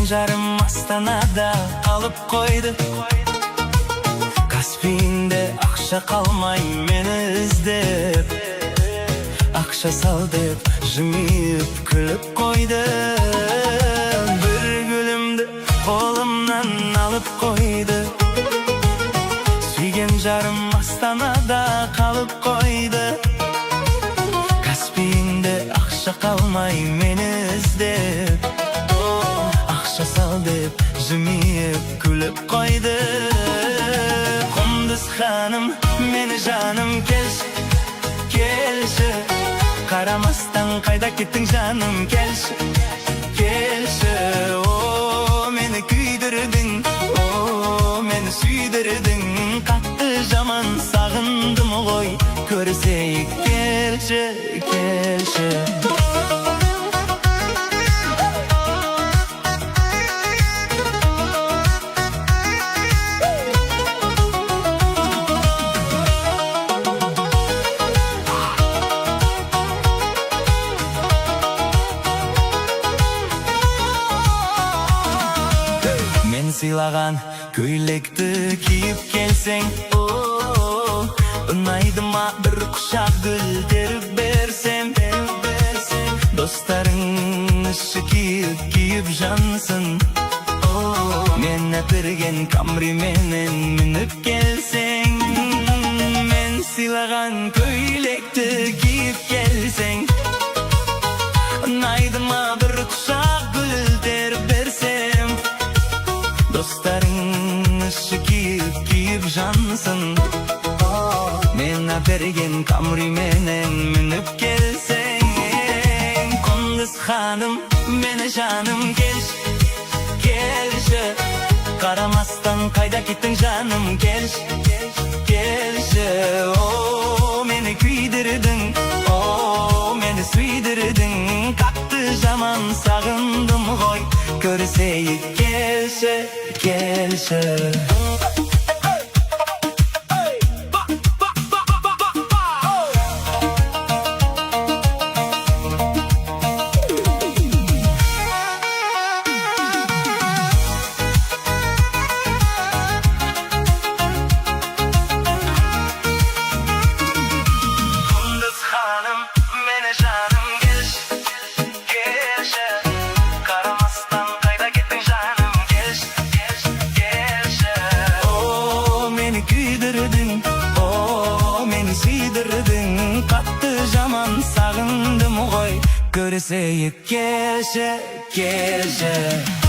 жарым Астанада қалып қойды. Каспийінде ақша қалмай мені іздеп, ақша сал деп жымиып күліп қойды. Бір гүлімді қолымнан алып қойды. Сүйген жарым Астанада қалып қойды. Каспийінде ақша қалмай мені іздеп, ақша сал деп жымиып күліп қойды. Құндыз ханым, мені жаным келші, келші. Қарамастан қайда кеттің жаным, келші, келші. О, мені күйдірдің, о, мені сүйдірдің. Қатты жаман сағындым ғой, көрсейік, келші, келші. Мен сыйлаған көйлекті киіп келсең, ұнайды ма бір құшақ гүлдер берсем. Достарың іші киіп жансын, мен әперген Камри менен мініп келсең. Мен сыйлаған көйлекті киіп келсең, ұнайды ма бір құшақ гүлдер берсем. Достарың іші киіп жансын, мен әперген Камри менен мініп келсең. Құндыз ханым, мені жаным келші, келші. Қарамастан қайда кеттің жаным, келші, келші. О, мені күйдірдің, о, мені сүйдірдің. Қатты жаман сағындым ғой, көрсейік, келші, келші. Kүйдірдің, о, мені сүйдірдің. Қатты жаман сағындым ғой, көрсейік, келші, келші.